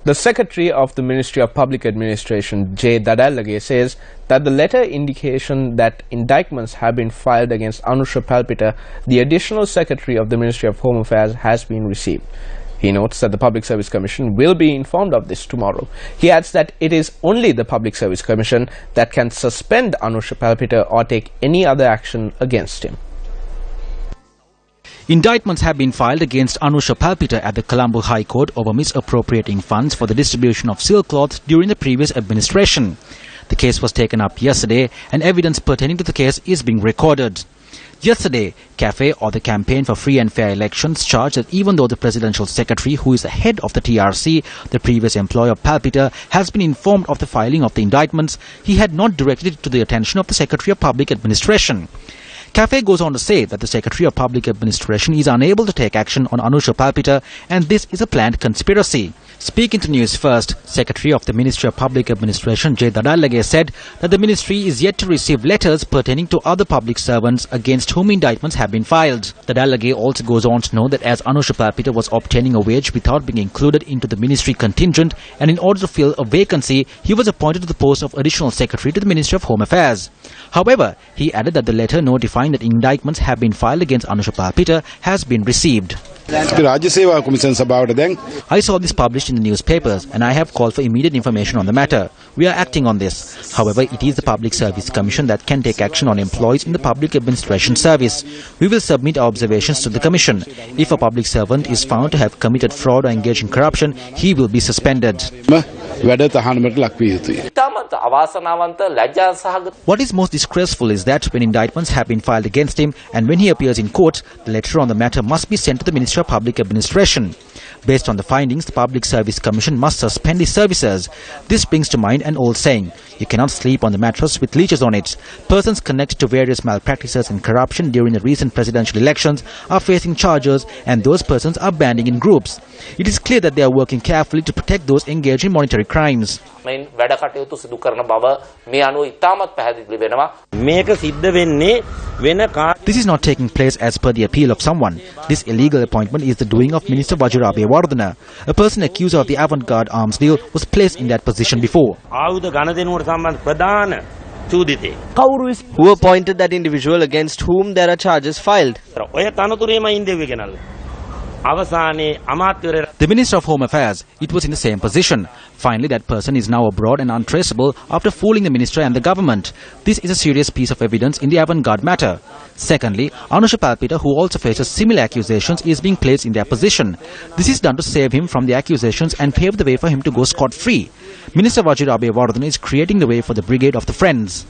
The Secretary of the Ministry of Public Administration, J. Dadallage, says that the letter indication that indictments have been filed against Anusha Palpita, the additional Secretary of the Ministry of Home Affairs, has been received. He notes that the Public Service Commission will be informed of this tomorrow. He adds that it is only the Public Service Commission that can suspend Anusha Palpita or take any other action against him. Indictments have been filed against Anusha Palpita at the Colombo High Court over misappropriating funds for the distribution of silk cloth during the previous administration. The case was taken up yesterday and evidence pertaining to the case is being recorded. Yesterday, CAFE, or the Campaign for Free and Fair Elections, charged that even though the Presidential Secretary, who is the head of the TRC, the previous employer of Palpita, has been informed of the filing of the indictments, he had not directed it to the attention of the Secretary of Public Administration. CAFE goes on to say that the Secretary of Public Administration is unable to take action on Anusha Palpita and this is a planned conspiracy. Speaking to News First, Secretary of the Ministry of Public Administration J. Dadallage said that the ministry is yet to receive letters pertaining to other public servants against whom indictments have been filed. Dadallage also goes on to know that as Anusha Palpita was obtaining a wage without being included into the ministry contingent and in order to fill a vacancy, he was appointed to the post of Additional Secretary to the Ministry of Home Affairs. However, he added that the letter notifying that indictments have been filed against Anusha Palpita has been received. I saw this published in the newspapers and I have called for immediate information on the matter. We are acting on this. However, it is the Public Service Commission that can take action on employees in the public administration service. We will submit our observations to the Commission. If a public servant is found to have committed fraud or engaged in corruption, he will be suspended. What is most disgraceful is that when indictments have been filed against him and when he appears in court, the letter on the matter must be sent to the Ministry of Public Administration. Based on the findings, the Public Service Commission must suspend his services. This brings to mind an old saying, you cannot sleep on the mattress with leeches on it. Persons connected to various malpractices and corruption during the recent presidential elections are facing charges and those persons are banding in groups. It is clear that they are working carefully to protect those engaged in monetary crimes. This is not taking place as per the appeal of someone. This illegal appointment is the doing of Minister Vajirabe Wardana. A person accused of the avant-garde arms deal was placed in that position before. Who appointed that individual against whom there are charges filed? The Minister of Home Affairs, it was in the same position. Finally, that person is now abroad and untraceable after fooling the minister and the government. This is a serious piece of evidence in the avant-garde matter. Secondly, Anusha Palpita, who also faces similar accusations, is being placed in their position. This is done to save him from the accusations and pave the way for him to go scot-free. Minister Vajirabe Wardana is creating the way for the Brigade of the Friends.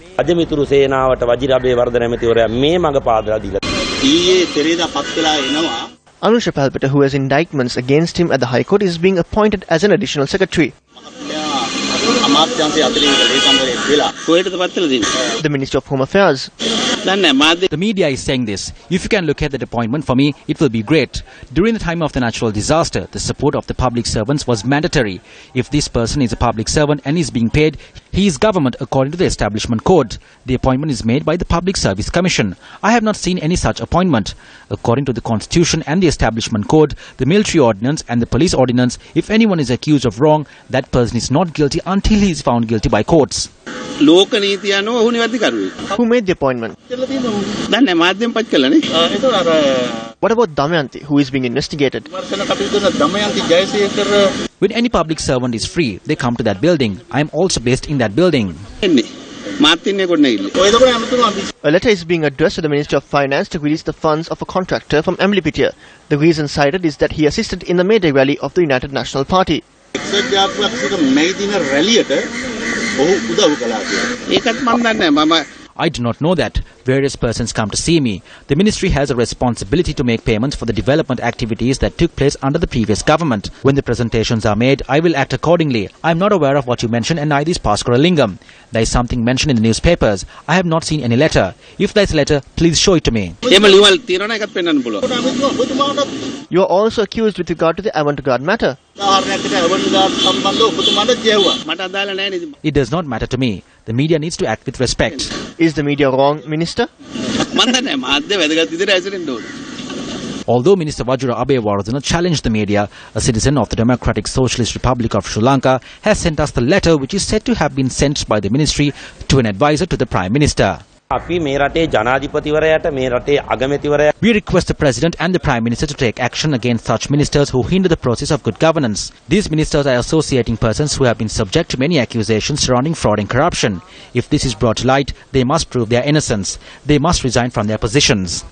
Anusha Palpita, who has indictments against him at the High Court, is being appointed as an additional secretary. The Ministry of Home Affairs. The media is saying this. If you can locate that appointment for me, it will be great. During the time of the natural disaster, the support of the public servants was mandatory. If this person is a public servant and is being paid, he is government according to the establishment code. The appointment is made by the Public Service Commission. I have not seen any such appointment. According to the Constitution and the establishment code, the military ordinance and the police ordinance, if anyone is accused of wrong, that person is not guilty until he is found guilty by courts. Who made the appointment? What about Damayanti, who is being investigated? When any public servant is free, they come to that building. I am also based in that building. A letter is being addressed to the Ministry of Finance to release the funds of a contractor from Amlipitia. The reason cited is that he assisted in the May Day rally of the United National Party. I do not know that. Various persons come to see me. The ministry has a responsibility to make payments for the development activities that took place under the previous government. When the presentations are made, I will act accordingly. I am not aware of what you mentioned and neither is Paskara Lingam. There is something mentioned in the newspapers. I have not seen any letter. If there is a letter, please show it to me. You are also accused with regard to the avant-garde matter. It does not matter to me. The media needs to act with respect. Is the media wrong, Minister? Although Minister Wajura Abeyewardena challenged the media, a citizen of the Democratic Socialist Republic of Sri Lanka has sent us the letter which is said to have been sent by the ministry to an advisor to the Prime Minister. We request the President and the Prime Minister to take action against such ministers who hinder the process of good governance. These ministers are associating persons who have been subject to many accusations surrounding fraud and corruption. If this is brought to light, they must prove their innocence. They must resign from their positions.